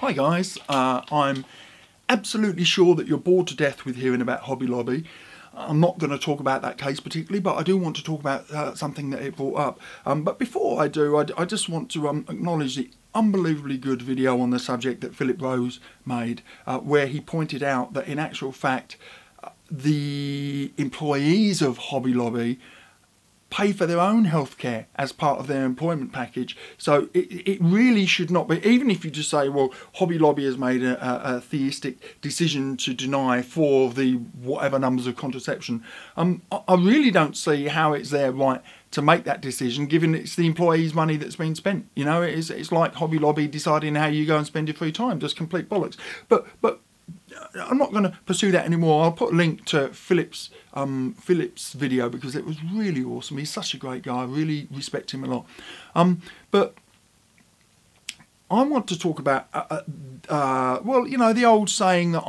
Hi guys, I'm absolutely sure that you're bored to death with hearing about Hobby Lobby. I'm not going to talk about that case particularly, but I do want to talk about something that it brought up. But before I do, I just want to acknowledge the unbelievably good video on the subject that Phllip Rose made, where he pointed out that in actual fact the employees of Hobby Lobby pay for their own healthcare as part of their employment package. So it really should not be, even if you just say, well, Hobby Lobby has made a theistic decision to deny 4 of the whatever numbers of contraception. I really don't see how it's their right to make that decision, given it's the employees' money that's been spent. You know, it's like Hobby Lobby deciding how you go and spend your free time, just complete bollocks. But I'm not going to pursue that anymore. I'll put a link to Phillip's video because it was really awesome. He's such a great guy. I really respect him a lot. But I want to talk about, well, you know, the old saying that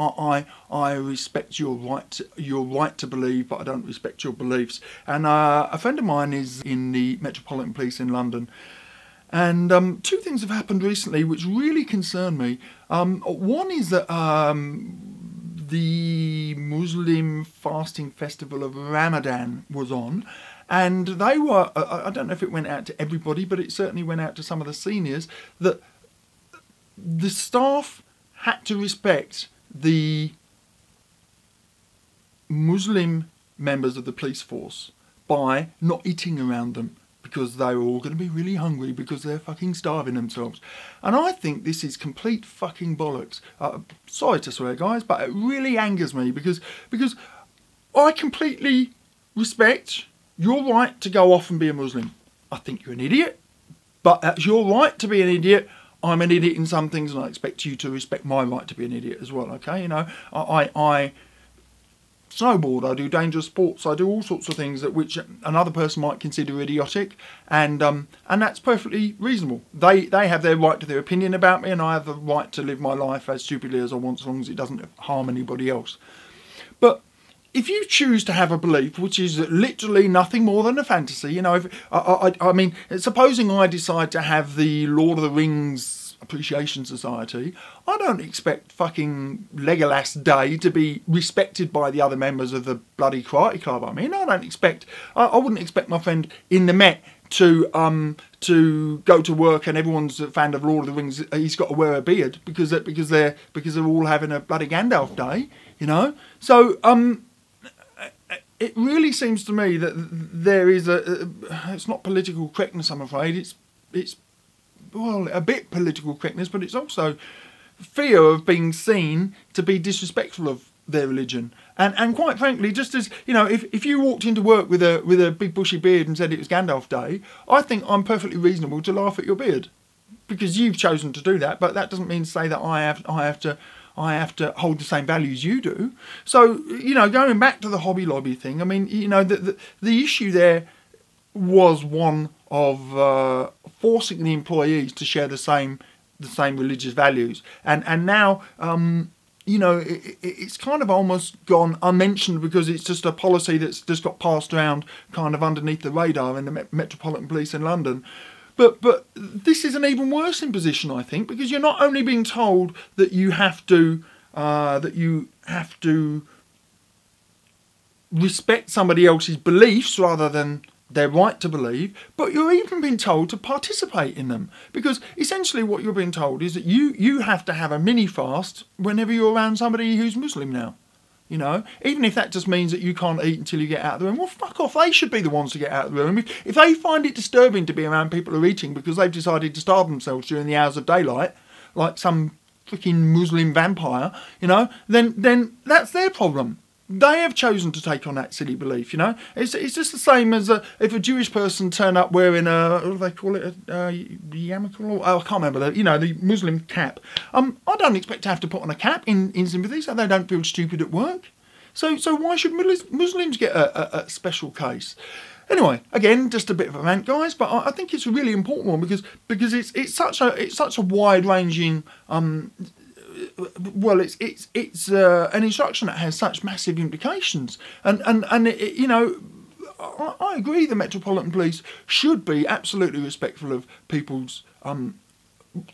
I respect your right to believe, but I don't respect your beliefs. And a friend of mine is in the Metropolitan Police in London. And 2 things have happened recently which really concern me. One is that the Muslim fasting festival of Ramadan was on, and they were, I don't know if it went out to everybody, but it certainly went out to some of the seniors, that the staff had to respect the Muslim members of the police force by not eating around them, because they were all going to be really hungry because they're fucking starving themselves. And I think this is complete fucking bollocks. Sorry to swear, guys, but it really angers me because I completely respect your right to go off and be a Muslim. I think you're an idiot, but that's your right to be an idiot. I'm an idiot in some things, and I expect you to respect my right to be an idiot as well, okay? You know, I snowboard, I do dangerous sports, I do all sorts of things that which another person might consider idiotic, and that's perfectly reasonable. They have their right to their opinion about me, and I have the right to live my life as stupidly as I want, as long as it doesn't harm anybody else. But if you choose to have a belief which is literally nothing more than a fantasy, you know, I mean, supposing I decide to have the Lord of the Rings Appreciation Society, I don't expect fucking Legolas Day to be respected by the other members of the bloody karate club. I mean, I wouldn't expect my friend in the Met to go to work and everyone's a fan of Lord of the Rings. He's got to wear a beard because they're all having a bloody Gandalf Day, you know. So it really seems to me that there is it's not political correctness, I'm afraid. It's well, a bit political correctness, but it's also fear of being seen to be disrespectful of their religion. And quite frankly, just as, you know, if you walked into work with a big bushy beard and said it was Gandalf Day, I think I'm perfectly reasonable to laugh at your beard, because you've chosen to do that. But that doesn't mean to say that I have to hold the same values you do. So, you know, going back to the Hobby Lobby thing, I mean, you know, the issue there was one of forcing the employees to share the same religious values, and now you know, it's kind of almost gone unmentioned because it's just a policy that's just got passed around kind of underneath the radar in the Metropolitan Police in London. But this is an even worse imposition, I think, because you're not only being told that you have to respect somebody else's beliefs rather than their right to believe, but you're even being told to participate in them, because essentially what you're being told is that you have to have a mini fast whenever you're around somebody who's Muslim now. You know, even if that just means that you can't eat until you get out of the room. Well, fuck off. They should be the ones to get out of the room. If they find it disturbing to be around people who are eating because they've decided to starve themselves during the hours of daylight, like some freaking Muslim vampire, you know, then that's their problem. They have chosen to take on that silly belief, you know. It's just the same as if a Jewish person turn up wearing a, what do they call it, a yarmulke? Oh, I can't remember, you know, the Muslim cap. I don't expect to have to put on a cap in sympathy so they don't feel stupid at work. So why should Muslims get a special case? Anyway, again, just a bit of a rant, guys, but I think it's a really important one because it's such a wide-ranging. Well, it's an instruction that has such massive implications, and it, you know, I agree the Metropolitan Police should be absolutely respectful of people's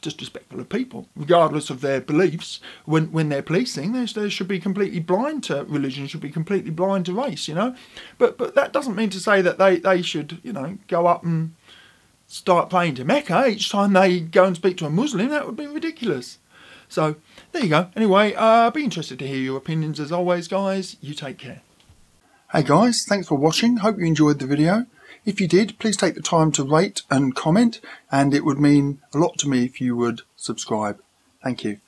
disrespectful of people, regardless of their beliefs. When they're policing, they should be completely blind to religion, should be completely blind to race, you know. But that doesn't mean to say that they should, you know, go up and start praying to Mecca each time they go and speak to a Muslim. That would be ridiculous. So there you go. Anyway, be interested to hear your opinions as always, guys. You take care. Hey guys, thanks for watching. Hope you enjoyed the video. If you did, please take the time to rate and comment, and it would mean a lot to me if you would subscribe. Thank you.